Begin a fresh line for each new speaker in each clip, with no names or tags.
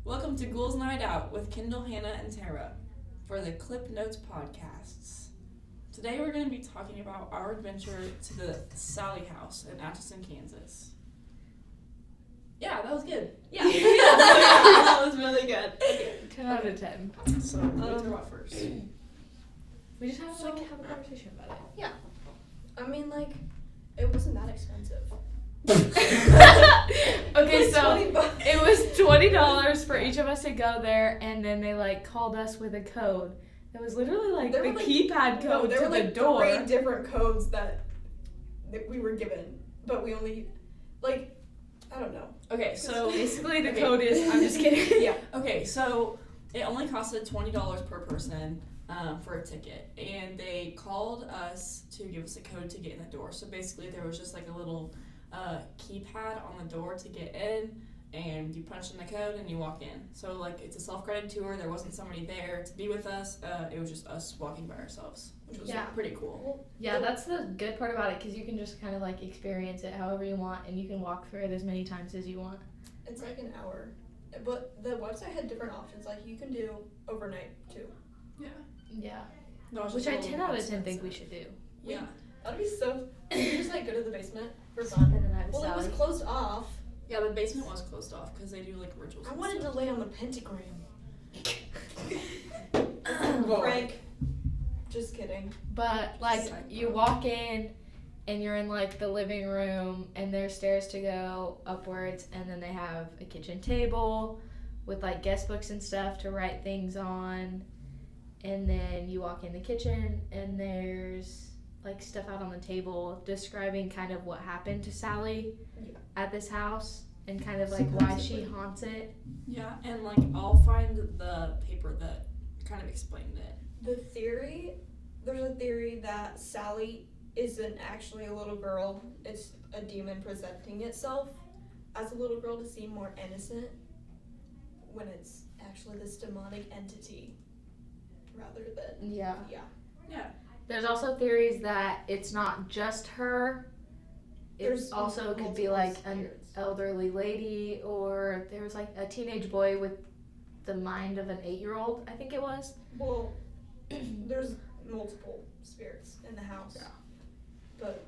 Welcome to Ghoul's Night Out with Kendall, Hannah, and Tara for the Clip Notes podcasts. Today we're going to be talking about our adventure to the Sally house in Atchison, Kansas. Yeah, that was good.
Yeah. That was really good.
10 out of 10.
So, what do you talk about first?
We just have to have a conversation about it.
Yeah. I mean, it wasn't that expensive.
Okay, so
$20.
it was $20 for each of us to go there, and then they called us with a code. It was literally
There
the
were,
keypad code
there
to
were
the door.
3 different codes that we were given, but we only I don't know.
Okay, so
Basically, the code is. I'm just kidding.
Yeah.
Okay, so it only costed $20 per person for a ticket, and they called us to give us a code to get in the door. So basically, there was just a little keypad on the door to get in, and you punch in the code and you walk in. So it's a self-guided tour. There wasn't somebody there to be with us. It was just us walking by ourselves, which was pretty cool.
Yeah, that's the good part about it, because you can just kind of experience it however you want, and you can walk through it as many times as you want.
It's an hour. But the website had different options. You can do overnight, too.
Yeah.
No, it was
Which
just a
I
little
10 out of 10
expensive.
think we should do.
Yeah.
That'd be so... You just, go to the basement for fun.
Spend the night with
Well, it was
Sally.
closed off.
Yeah, the basement was closed off because they do rituals.
I
and
wanted to
stuff.
lay on the pentagram.
Whoa.
Frank. Just kidding.
But you walk in and you're in the living room, and there's stairs to go upwards, and then they have a kitchen table with guest books and stuff to write things on, and then you walk in the kitchen and there's stuff out on the table describing kind of what happened to Sally at this house and kind of why she haunts it.
Yeah, and I'll find the paper that kind of explained it.
There's a theory that Sally isn't actually a little girl. It's a demon presenting itself as a little girl to seem more innocent when it's actually this demonic entity rather than...
Yeah.
Yeah.
There's also theories that it's not just her.
There's
also could be
multiple
an
spirits.
elderly lady, or there was a teenage boy with the mind of an 8-year-old, I think it was.
Well, there's multiple spirits in the house.
Yeah.
But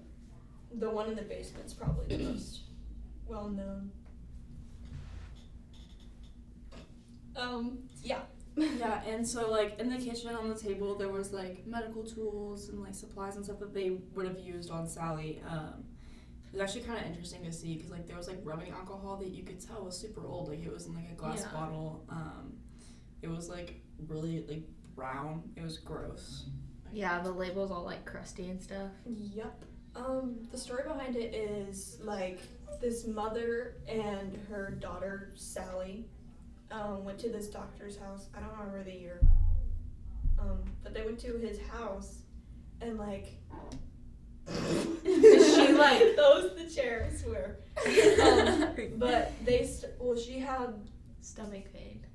the one in the basement's probably the most well known. Yeah.
Yeah, and so in the kitchen on the table there was medical tools and supplies and stuff that they would have used on Sally. It was actually kind of interesting to see because there was rubbing alcohol that you could tell was super old. It was in a glass bottle. It was really brown. It was gross.
Yeah, the label's all crusty and stuff.
Yep. The story behind it is this mother and her daughter Sally went to this doctor's house. I don't remember the year. But they went to his house and
She
that was the chair, I swear. But she had
stomach pain.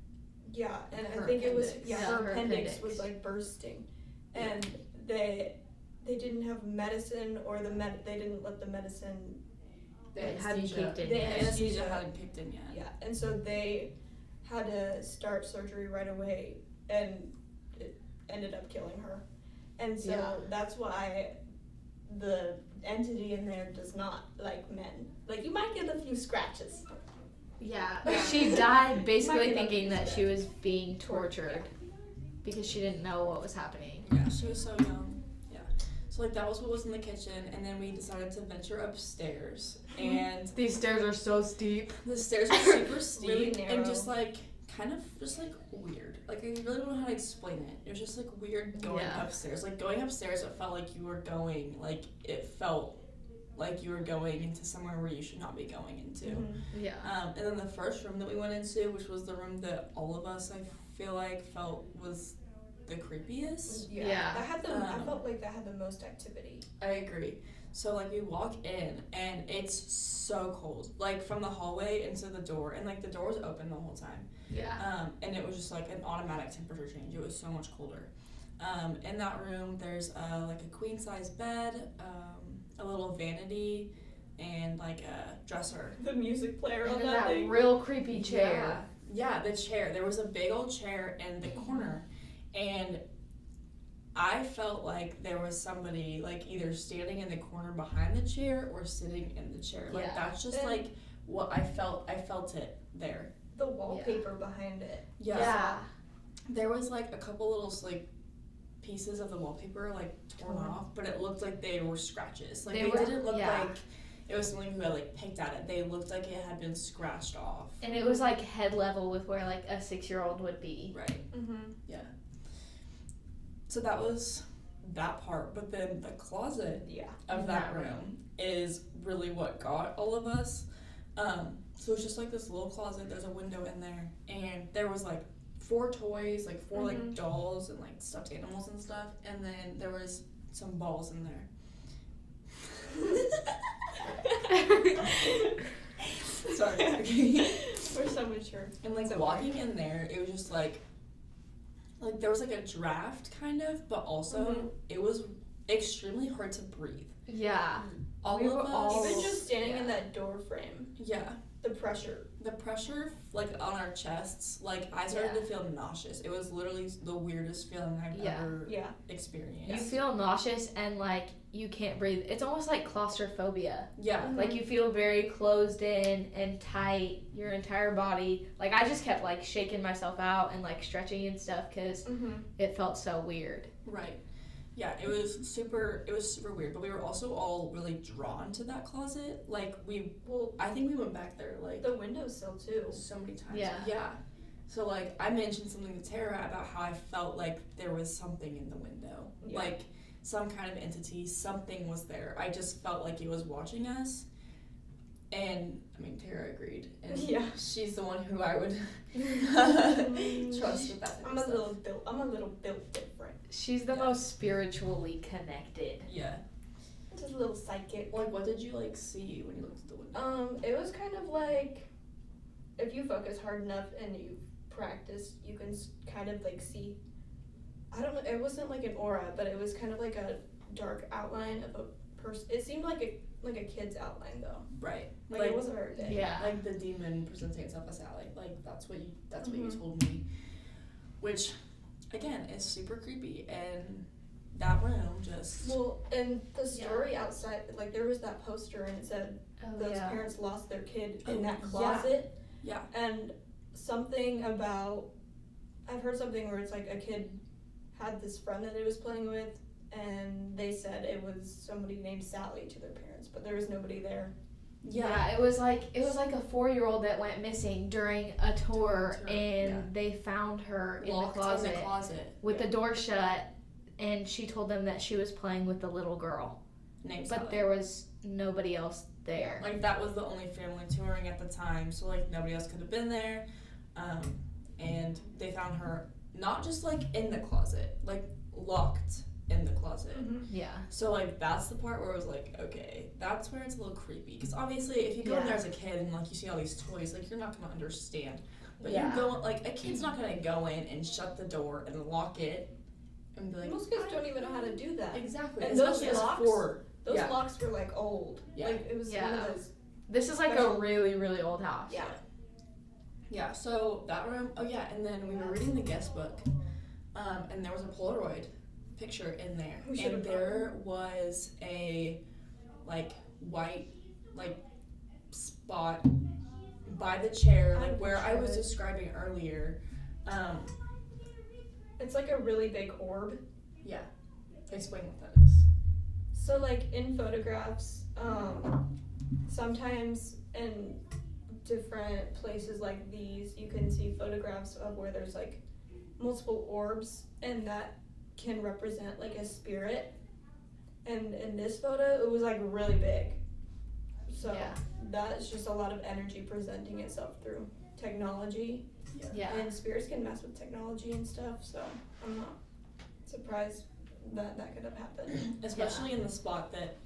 yeah, and
Her
I think it was
appendix.
her
Her
appendix
appendix.
was bursting, and they didn't have medicine or they didn't let the medicine.
It hadn't kicked in
The
yet.
Anesthesia hadn't kicked in yet.
Yeah, and so they had to start surgery right away, and it ended up killing her. And so that's why the entity in there does not like men. You might get a few scratches.
Yeah, she died basically
Might be
thinking that
lucky.
she was being tortured because she didn't know what was happening.
Yeah, she was so young. Yeah. So that was what was in the kitchen, and then we decided to venture upstairs, and
These stairs are so steep.
the stairs were super steep
Really narrow.
and just kind of just weird. I really don't know how to explain it. It was just weird going upstairs. Going upstairs, it felt like you were going. It felt like you were going into somewhere where you should not be going into.
Mm-hmm.
Yeah.
And then the first room that we went into, which was the room that all of us, I feel felt was the creepiest.
Yeah.
I felt like that had the most activity.
I agree. So we walk in and it's so cold. From the hallway into the door, and the door was open the whole time.
Yeah.
And it was just an automatic temperature change. It was so much colder. In that room, there's a queen size bed, a little vanity, and a dresser.
The music player on
And then
that
that
thing.
real creepy chair.
Yeah, the chair. There was a big old chair in the corner, and I felt like there was somebody like either standing in the corner behind the chair or sitting in the chair. Like
Yeah.
that's just like what I felt. I felt it there.
The wallpaper behind it.
Yeah. There was like a couple little like pieces of the wallpaper like torn off, but it looked like they were scratches. Like they didn't look like it was something who had like picked at it. They looked like it had been scratched off.
And it was like head level with where like a 6-year-old would be.
Right.
Mm-hmm.
Yeah. So that was that part, but then the closet of that room is really what got all of us. So it's just like this little closet. There's a window in there, and there was like 4 toys, like 4 like dolls and like stuffed animals and stuff, and then there was some balls in there. Sorry. Okay.
We're so mature.
And like walking in there, it was just like there was like a draft kind of, but also it was extremely hard to breathe.
Yeah.
All of us.
Even just standing in that door frame.
Yeah.
The pressure
like on our chests, like I started to feel nauseous. It was literally the weirdest feeling I've ever experienced.
You feel nauseous and like you can't breathe. It's almost like claustrophobia.
Yeah.
Like you feel very closed in and tight, your entire body. Like I just kept like shaking myself out and like stretching and stuff because it felt so weird.
Right. Yeah, it was super weird, but we were also all really drawn to that closet. Like I think we went back there like
the windowsill too
so many times.
Yeah.
So like I mentioned something to Tara about how I felt like there was something in the window.
Yeah.
Like some kind of entity, something was there. I just felt like it was watching us. And I mean Tara agreed. And she's the one who I would trust with that.
I'm a little built different.
She's the most spiritually connected.
Yeah.
Just a little psychic.
Like, what did you, like, see when you looked at the window?
It was kind of like, if you focus hard enough and you practice, you can kind of, like, see, I don't know, it wasn't like an aura, but it was kind of like a dark outline of a person. It seemed like a kid's outline, though.
Right.
Like it wasn't very big.
Yeah.
Like, the demon presenting itself as Sally. Like, that's what you told me. Which, again, is super creepy, and that room just...
Well, and the story outside, like, there was that poster, and it said those parents lost their kid in that closet.
Yeah.
And something about... I've heard something where it's like a kid had this friend that it was playing with, and they said it was somebody named Sally to their parents, but there was nobody there.
Yeah, it was like a 4-year-old that went missing during a tour, and they found her in the closet with the door shut, and she told them that she was playing with the little girl.
Named
But
Sally.
there was nobody else there.
Like, that was the only family touring at the time, so, like, nobody else could have been there. And they found her not just, like, in the closet, like, locked in the closet.
Yeah.
So, like, that's the part where it was like, okay, that's where it's a little creepy. Because obviously, if you go in there as a kid and, like, you see all these toys, like, you're not going to understand. But you go, like, a kid's not going to go in and shut the door and lock it and be like...
Most kids don't even know how to do that.
Exactly.
And those
locks,
locks were, like, old.
Yeah.
Like, it was one of those...
This is, like, a really, really old house.
Yeah.
Yeah, so that room... Oh, yeah, and then we were reading the guest book, and there was a Polaroid picture in there, and there was a like white like spot by the chair, like where I was describing earlier.
It's like a really big orb.
Yeah, explain what that is.
So like in photographs, sometimes in different places like these, you can see photographs of where there's like multiple orbs, and that can represent like a spirit. And in this photo, it was like really big. So that's just a lot of energy presenting itself through technology.
Yeah.
And spirits can mess with technology and stuff, so I'm not surprised that could have happened.
Especially in the spot that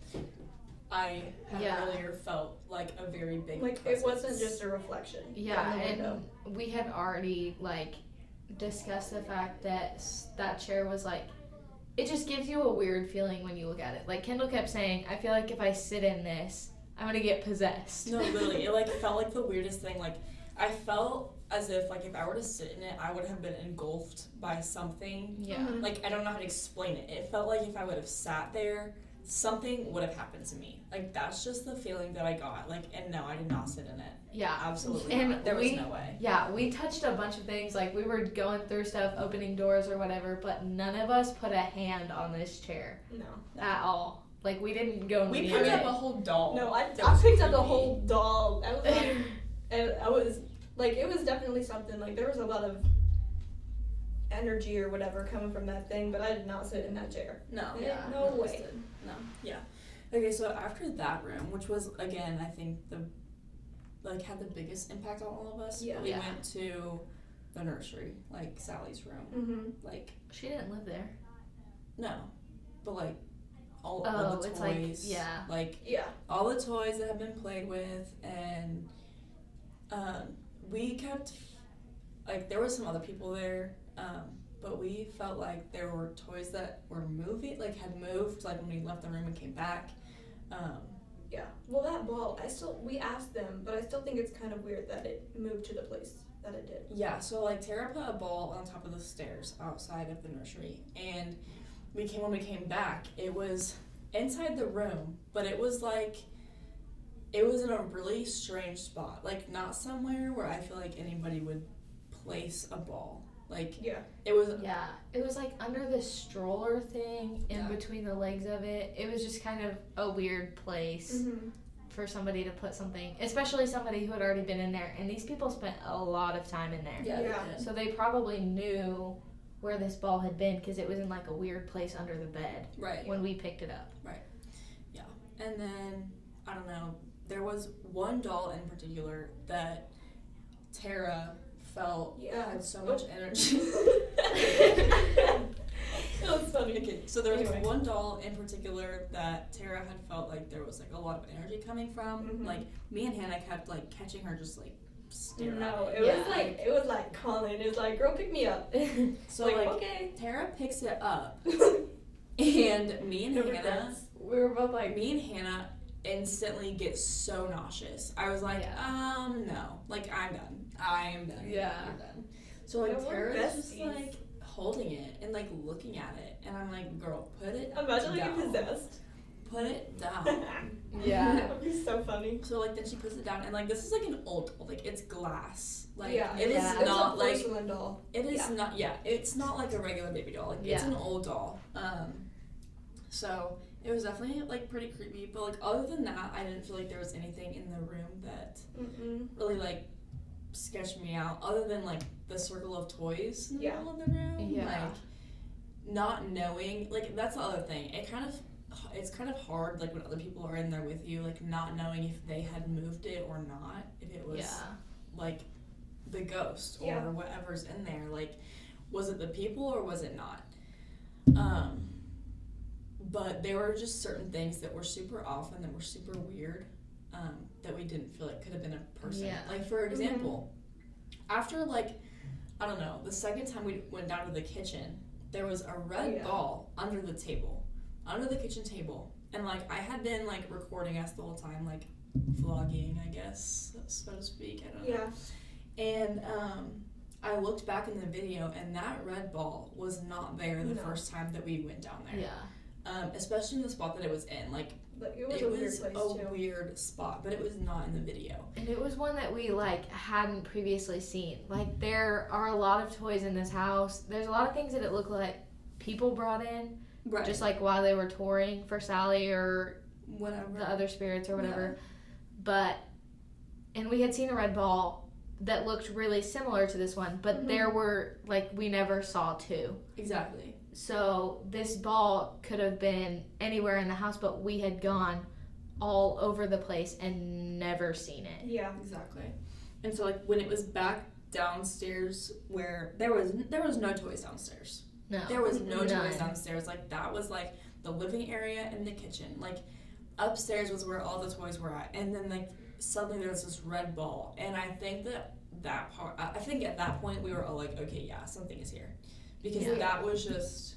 I had earlier felt like a very big
like
presence.
It wasn't just a reflection.
Yeah, and we had already like discussed the fact that that chair was like, it just gives you a weird feeling when you look at it. Like Kendall kept saying, I feel like if I sit in this, I'm gonna get possessed.
No, literally, it like felt like the weirdest thing. Like I felt as if like if I were to sit in it, I would have been engulfed by something.
Yeah.
Mhm.
Like I don't know how to explain it. It felt like if I would have sat there, something would have happened to me. Like that's just the feeling that I got. Like, and no, I did not sit in it.
Yeah.
Absolutely
And
not. There was no way.
Yeah, we touched a bunch of things. Like, we were going through stuff, opening doors or whatever, but none of us put a hand on this chair
No.
at all. Like, we didn't go
We
near
picked
it.
up a whole doll.
No, I
That was
picked up the
creepy.
whole doll. I was like, and I was like, it was definitely something. Like there was a lot of energy or whatever coming from that thing, but I did not sit in that chair.
No.
Yeah, no
none of us
way.
did. No. Yeah. Okay, so after that room, which was again, I think had the biggest impact on all of us.
Yeah.
We
Yeah.
went to the nursery, like Sally's room.
Mm-hmm.
Like
She didn't live there.
no, but like all
Oh,
of the
it's like-
toys.
yeah.
Like
Yeah.
all the toys that have been played with, and we kept like there was some other people there, but we felt like there were toys that were had moved like when we left the room and came back.
Yeah. Well, that ball, we asked them, but I still think it's kind of weird that it moved to the place that it did.
Yeah, so like Tara put a ball on top of the stairs outside of the nursery, and when we came back, it was inside the room, but it was in a really strange spot, like not somewhere where I feel like anybody would place a ball. Like
Yeah.
it was
Yeah, it was like under the stroller thing in
Yeah.
between the legs of it. It was just kind of a weird place
Mm-hmm.
for somebody to put something, especially somebody who had already been in there. And these people spent a lot of time in there.
yeah,
Yeah.
they did.
So they probably knew where this ball had been because it was in like a weird place under the bed
Right.
when we picked it up.
And then I don't know, there was one doll in particular that Tara felt
Yeah.
had so much energy.
That was funny.
Okay, so there was
Anyway.
one doll in particular that Tara had felt like there was like a lot of energy coming from.
Mhm.
Like me and Hannah kept like catching her just like staring
No,
at
it
Yeah.
was like calling. It was like, girl, pick me up.
So
like,
like
okay.
Tara picks it up and me and
No
Hannah
regrets.
We were both like,
me and Hannah instantly get so nauseous. I was like, no. Like I'm done. I am done.
Yeah.
I'm done. So like
No, we're
Tara's just
besties.
like holding it and like looking at it and I'm like, girl, put it
Imagine like
down.
possessed.
Put it down.
Yeah.
That would be so funny.
So like then she puts it down and like this is like an old doll, like it's glass. Like
yeah,
it is
Yeah.
It's
not
a
like
porcelain doll.
it is
Yeah.
not it's not like a regular baby doll. Like it's
Yeah.
an old doll. So it was definitely like pretty creepy, but like other than that I didn't feel like there was anything in the room that
Mm-mm.
really like sketched me out other than like the circle of toys in the
Yeah.
middle of the room.
Yeah.
Like not knowing, like that's the other thing. It's kind of hard like when other people are in there with you, like not knowing if they had moved it or not, if it was
yeah.
like the ghost or
Yeah.
whatever's in there. Like was it the people or was it not? But there were just certain things that were super off and that were super weird, that we didn't feel like could have been a person.
Yeah.
Like for example, after like I don't know, the second time we went down to the kitchen, there was a red
Yeah.
ball under the kitchen table, and like I had been like recording us the whole time, like vlogging, I guess, so to speak. I don't know.
Yeah.
And I looked back in the video, and that red ball was not there the
No.
first time that we went down there.
Yeah.
Especially in the spot that it was in. Like
But it was
it
a weird
was
place
a
too.
weird spot, but it was not in the video.
And it was one that we like hadn't previously seen. Like there are a lot of toys in this house. There's a lot of things that it looked like people brought in,
Right.
just like while they were touring for Sally or
whatever.
the other spirits or whatever. And we had seen a red ball that looked really similar to this one, but
Mhm.
there were like we never saw two.
Exactly.
So this ball could have been anywhere in the house, but we had gone all over the place and never seen it.
Yeah.
Exactly. And so like when it was back downstairs where there was no toys downstairs.
No.
There was no
None.
toys downstairs. Like that was like the living area and the kitchen. Like upstairs was where all the toys were at. And then like suddenly there was this red ball. And I think I think at that point we were all like, okay, yeah, something is here. Because
Yeah.
that was just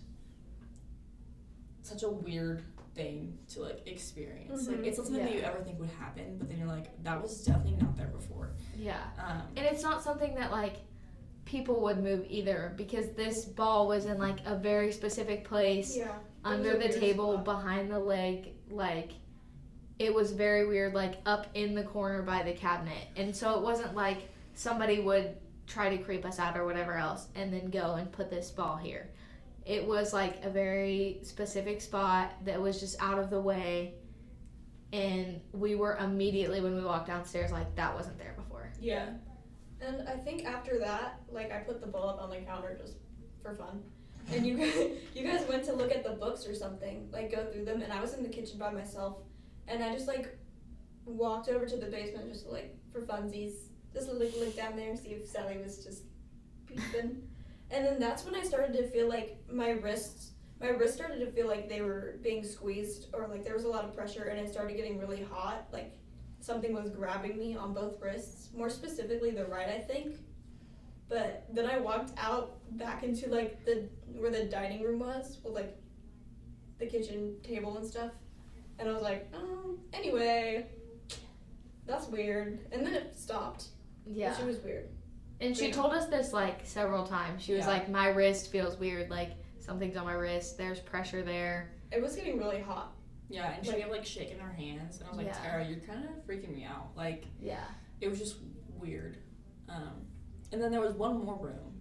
such a weird thing to like experience.
Mhm.
Like it's not something that
Yeah.
you ever think would happen, but then you're like, that was definitely not there before.
Yeah.
Um,
And it's not something that like people would move either, because this ball was in like a very specific place
Yeah.
under
It was a
the
weird
table
spot.
behind the leg. Like it was very weird, like up in the corner by the cabinet. And so it wasn't like somebody would try to creep us out or whatever else and then go and put this ball here. It was like a very specific spot that was just out of the way, and we were immediately, when we walked downstairs, like that wasn't there before.
Yeah. And I think after that, like, I put the ball up on the counter just for fun. And you guys went to look at the books or something, like go through them, and I was in the kitchen by myself, and I just like walked over to the basement just like for funsies, just to look down there and see if Sally was just peeping. And then that's when I started to feel like my wrists started to feel like they were being squeezed, or like there was a lot of pressure, and it started getting really hot, like something was grabbing me on both wrists, more specifically the right, I think. But then I walked out back into like where the dining room was, with like the kitchen table and stuff, and I was like, anyway, that's weird. And then it stopped.
Yeah.
Which was weird.
And she
Yeah.
told us this like several times. She was
Yeah.
like, my wrist feels weird, like something's on my wrist, there's pressure there.
It was getting really hot.
yeah, and she
Like-
kept like shaking her hands, and I was like,
Yeah.
Tara, you're kind of freaking me out. Like
Yeah.
it was just weird. And then there was one more room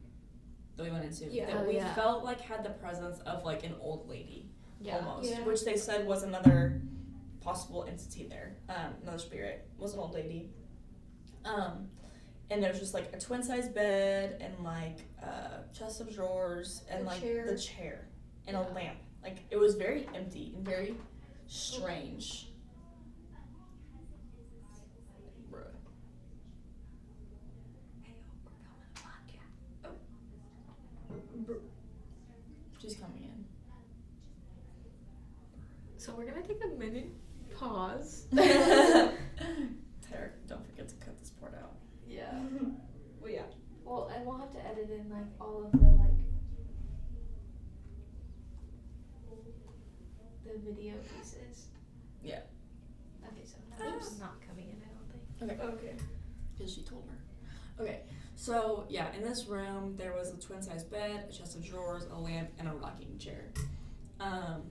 that we went into
Yeah.
that
Oh,
we
yeah.
felt like had the presence of like an old lady.
Yeah.
Almost,
Yeah.
which they said was another possible entity there, another spirit, was an old lady. And there was just like a twin size bed and like a chest of drawers and
A
like
chair.
the chair and
Yeah.
a lamp. Like it was very empty and very strange. Bruh. She's coming in.
So we're gonna take a minute pause.
Tara, don't forget to cut this part out.
Yeah.
Well, yeah.
Well, and we'll have to edit in like all of the like the video pieces.
Yeah.
Okay, so it's not coming in, I don't think.
Okay.
Okay.
Because she told her. Okay, so yeah, in this room there was a twin size bed, a chest of drawers, a lamp, and a rocking chair.
And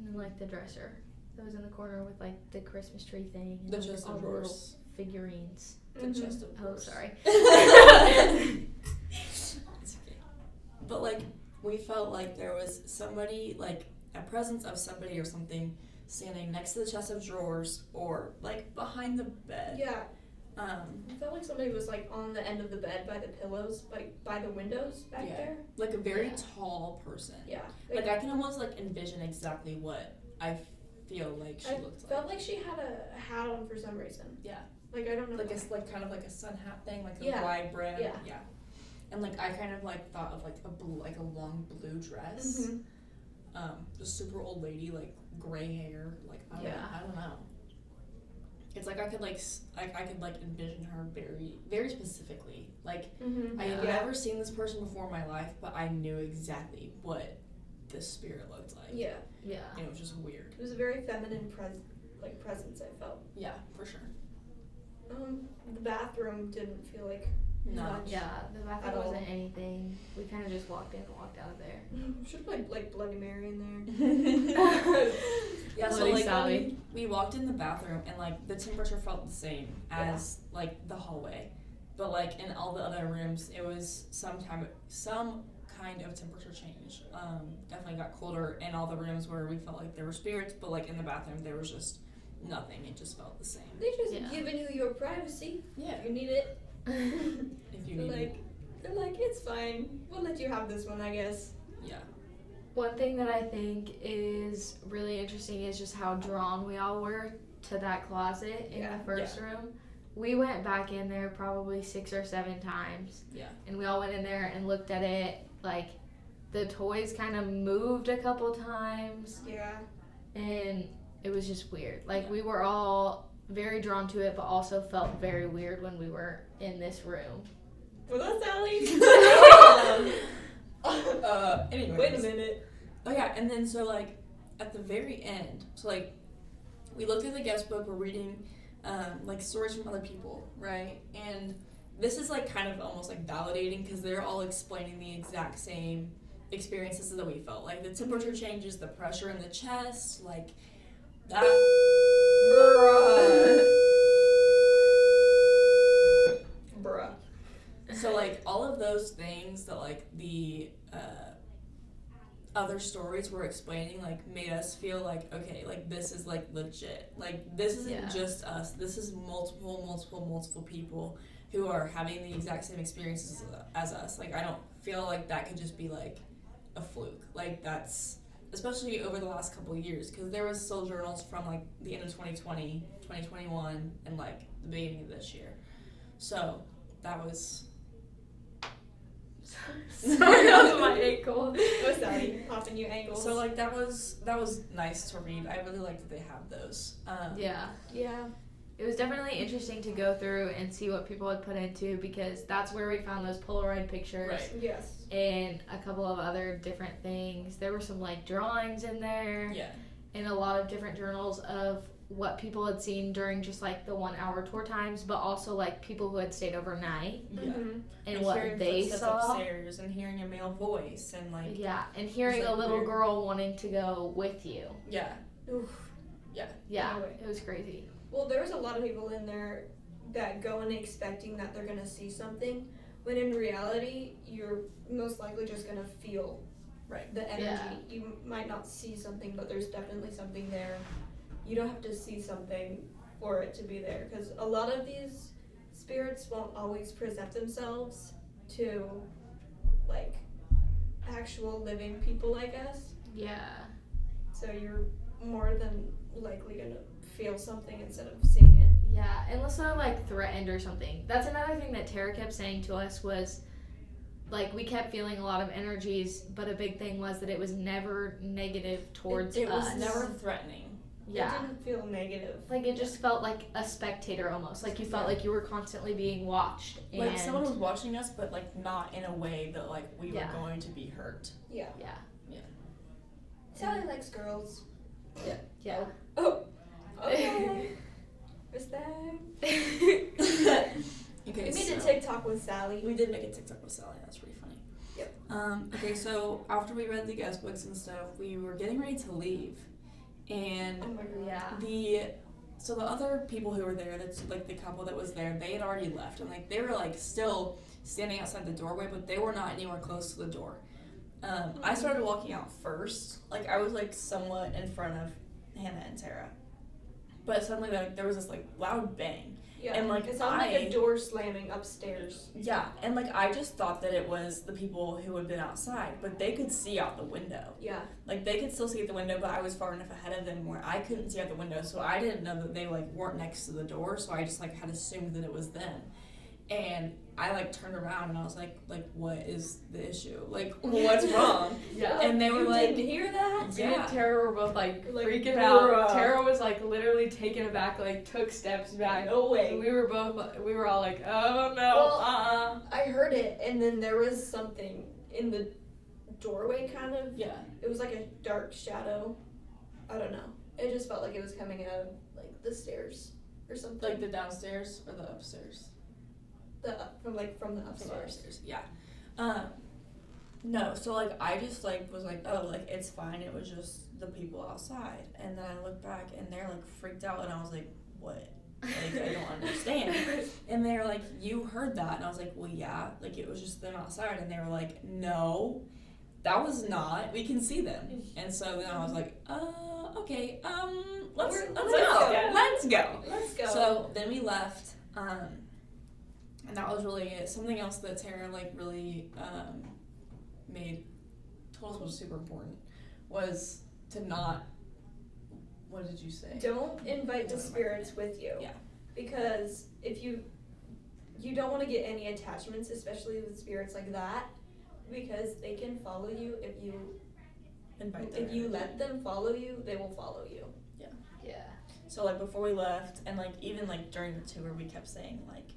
then like the dresser that was in the corner with like the Christmas tree thing and
The
like,
chest
all
of
the little
drawers.
figurines.
The
Mhm.
chest of
Oh,
drawers.
sorry.
It's okay. But like we felt like there was somebody, like a presence of somebody or something standing next to the chest of drawers or like behind the bed.
Yeah.
I
felt like somebody was like on the end of the bed by the pillows, like by the windows back
Yeah.
there.
like a very
Yeah.
tall person.
Yeah.
Like I can almost like envision exactly what I feel like she
I
looked like.
felt like she had a hat on for some reason.
Yeah.
Like I don't know.
Like
why.
it's like kind of like a sun hat thing, like a
Yeah.
wide brim.
Yeah.
And like I kind of like thought of like a blue, like a long blue dress.
Mhm.
Just super old lady, like gray hair. Like I don't know. It's like I could like I could like envision her very very specifically. Like
Mhm.
I had
Yeah.
never seen this person before in my life, but I knew exactly what this spirit looked like.
Yeah.
Yeah.
And it was just weird.
It was a very feminine presence. I felt.
Yeah, for sure.
The bathroom didn't feel like
No.
much.
Yeah, the
At
bathroom
all.
wasn't anything. We kind of just walked in and walked out of there.
Should have like Bloody Mary in there.
Yeah, so
Bloody
like
Sally.
we walked in the bathroom and like the temperature felt the same as like the hallway, but like in all the other rooms it was some kind of temperature change. Definitely got colder in all the rooms where we felt like there were spirits, but like in the bathroom there was just nothing. It just felt the same.
They just
Yeah.
giving you your privacy.
Yeah,
If you need it.
if you need it.
They're like, it's fine. We'll let you have this one, I guess.
Yeah.
One thing that I think is really interesting is just how drawn we all were to that closet in
Yeah.
the first room. We went back in there probably 6 or 7 times.
Yeah.
And we all went in there and looked at it. Like, the toys kind of moved a couple times.
Yeah.
And it was just weird. Like,
Yeah.
we were all very drawn to it, but also felt very weird when we were in this room.
Was that Sally?
Anyways.
Wait a minute.
Oh yeah, and then so like at the very end, so like we looked at the guest book, we're reading like stories from other people, right? And this is like kind of almost like validating because they're all explaining the exact same experiences that we felt, like the temperature changes, the pressure in the chest, like that.
Bruh.
So like all of those things that like the other stories were explaining like made us feel like, okay, like this is like legit, like this isn't just us, this is multiple people who are having the exact same experiences as us. Like I don't feel like that could just be like a fluke, like that's especially over the last couple of years, because there was still journals from like the end of 2020, 2021, and like the beginning of this year. So that was
Sorry, that was my ankle.
Oh, sorry, popping you ankles.
so like that was nice to read. I really like that they have those.
Yeah.
Yeah.
It was definitely interesting to go through and see what people had put into, because that's where we found those Polaroid pictures.
Right.
Yes.
And a couple of other different things. There were some like drawings in there.
Yeah.
And a lot of different journals of what people had seen during just like the 1 hour tour times, but also like people who had stayed overnight
Yeah.
Mm-hmm.
and what
hearing
they
footsteps
saw.
upstairs and hearing a male voice and like
Yeah, and hearing
It's, like,
a little
weird.
girl wanting to go with you.
yeah.
Oof.
Yeah,
No way.
it was crazy.
Well, there's a lot of people in there that go in expecting that they're gonna see something, when in reality, you're most likely just gonna feel
Right.
the energy.
Yeah.
You might not see something, but there's definitely something there. You don't have to see something for it to be there, because a lot of these spirits won't always present themselves to like actual living people, I guess.
Yeah.
So you're more than likely gonna feel something instead of seeing it.
Yeah, unless they're like threatened or something. That's another thing that Tara kept saying to us was, like, we kept feeling a lot of energies, but a big thing was that it was never negative towards
It
us.
was never threatening.
Yeah.
It didn't feel negative.
Like, it just felt like a spectator almost. Like, you felt like you were constantly being watched. And
Like someone was watching us, but like not in a way that like we
Yeah.
were going to be hurt.
Yeah.
Yeah.
Sally likes girls.
Yeah.
Oh. Okay. Respect.
Okay,
We made
so
a TikTok with Sally.
we did make a TikTok with Sally. That's pretty funny.
Yep.
Okay, so after we read the guest books and stuff, we were getting ready to leave, and
Oh my god.
Yeah.
the other people who were there, that's like the couple that was there, they had already left, and like they were like still standing outside the doorway, but they were not anywhere close to the door. I started walking out first. Like I was like somewhat in front of Hannah and Tara, but suddenly there was this like loud bang.
Yeah.
And, like,
it sounded like
I-
a door slamming upstairs.
Yeah, and like I just thought that it was the people who had been outside, but they could see out the window.
Yeah.
Like they could still see at the window, but I was far enough ahead of them where I couldn't see out the window, so I didn't know that they like weren't next to the door, so I just like had assumed that it was them. And I like turned around and I was like what is the issue? Like what's wrong?
Yeah.
And they were
You
like,
didn't hear that?
Me and Tara were both like freaking
bruh.
out. Tara was like literally taken aback, like took steps back.
No way.
And we were all like, oh no,
Well, I heard it, and then there was something in the doorway, kind of.
yeah.
It was like a dark shadow. I don't know. It just felt like it was coming out of like the stairs or something.
Like the downstairs or the upstairs?
From the
From
upstairs.
upstairs, yeah. No, so like I just like was like, oh, like it's fine. It was just the people outside, and then I looked back and they're like freaked out, and I was like, what? Like I don't understand. And they were like, you heard that, and I was like, well, yeah. Like it was just them outside, and they were like, no, that was not. We can see them. And so then I was like, okay, let's
Let's
go.
go.
Let's go.
Let's go.
So then we left, and that was really it. Something else that Tara like really told us was super important was to not. What did you say?
Don't invite the spirits with you.
Yeah.
Because if you don't want to get any attachments, especially with spirits like that, because they can follow you if you let them follow you, they will follow you.
yeah.
So like before we left, and like even like during the tour, we kept saying like,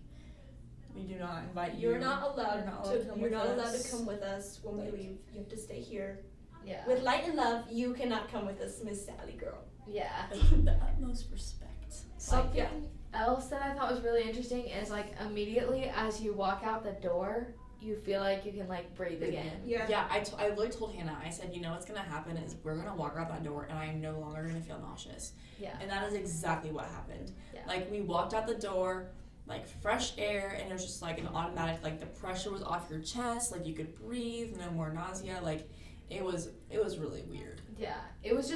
we do not invite you.
You're not allowed
You're not allowed to come
you're
with
not allowed
us.
to come with us when we leave. You have to stay here.
Yeah.
With light and love, you cannot come with us, Miss Sally girl.
Yeah.
With the utmost respect.
Something else that I thought was really interesting is like immediately as you walk out the door, you feel like you can like breathe again.
Yeah.
Yeah, I literally told Hannah, I said, you know what's going to happen is we're going to walk out that door and I'm no longer going to feel nauseous.
Yeah.
And that is exactly what happened.
Yeah.
Like, we walked out the door, like, fresh air, and it was just, like, an automatic, like, the pressure was off your chest, like, you could breathe, no more nausea, like, it was really weird.
Yeah. It was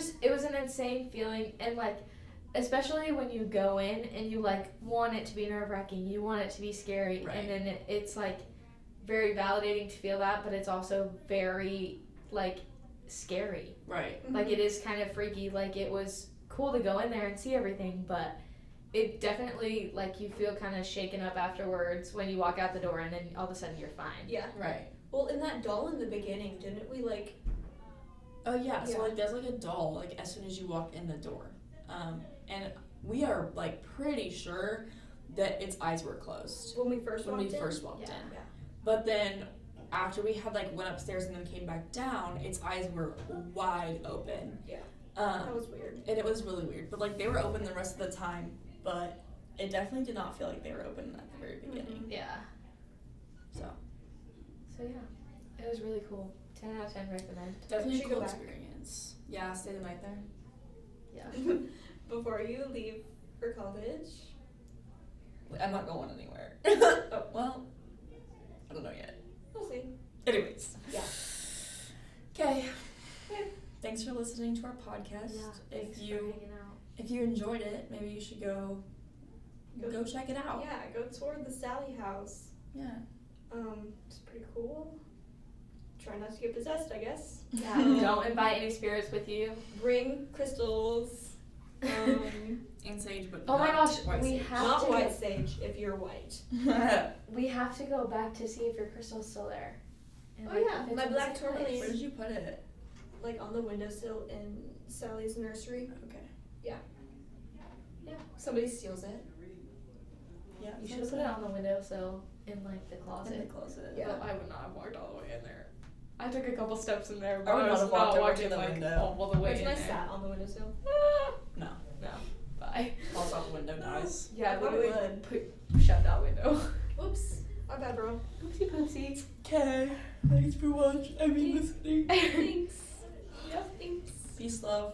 an insane feeling, and like, especially when you go in and you like want it to be nerve-wracking, you want it to be scary,
Right.
and then it's like very validating to feel that, but it's also very like scary.
Right.
Like, it is kind of freaky. Like, it was cool to go in there and see everything, but it definitely, like, you feel kind of shaken up afterwards when you walk out the door and then all of a sudden you're fine.
Yeah.
Right.
Well, in that doll in the beginning, didn't we like?
Oh, yeah, so,
Yeah.
like, there's, like, a doll, like, as soon as you walk in the door. And we are, like, pretty sure that its eyes were closed
When we first
when
walked
we
in?
first walked
Yeah.
in.
Yeah.
But then, after we had, like, went upstairs and then came back down, its eyes were wide open.
Yeah. That was weird.
And it was really weird. But, like, they were open the rest of the time, but it definitely did not feel like they were open at the very beginning.
Yeah.
So,
Yeah. It was really cool. 10 out of 10 recommend.
definitely a
Should go
cool
back.
experience. Yeah, stay the night there.
Yeah.
Before you leave for college.
I'm not going anywhere. Oh, well, I don't know yet.
We'll see.
Anyways.
Yeah.
Okay.
Okay.
Thanks for listening to our podcast.
Yeah. Thanks for hanging out.
If you enjoyed it, maybe you should go check it out.
Yeah, go tour the Sally house.
Yeah.
It's pretty cool. Try not to get possessed, I guess.
Yeah. Don't invite any spirits with you.
Bring crystals.
And sage, but
Oh my
not
gosh,
white
we
sage.
have
Not
to.
white sage if you're white.
We have to go back to see if your crystal's still there. And,
Oh,
like,
yeah,
if it's
my
in the
black
same place.
tourmaline.
Where did you put it?
Like on the windowsill in Sally's nursery.
Okay.
Yeah. Somebody steals it.
Yeah.
You should have put it on the windowsill in like the closet.
in the closet.
Yeah.
But I would not have walked all the way in there. I took a couple steps in there,
I
but
would
I
not
was
have
not
walked over
walking
to the
like
window.
all the way
Imagine
in
I
there.
sat on the windowsill.
No.
No. Bye.
Falls out the window, guys.
Yeah,
I probably
literally shut that window.
Whoops. My bad, bro.
Oopsie poopsie.
Okay. Thanks for watching.
Thanks.
listening.
Thanks.
Yeah.
Thanks.
Peace, love.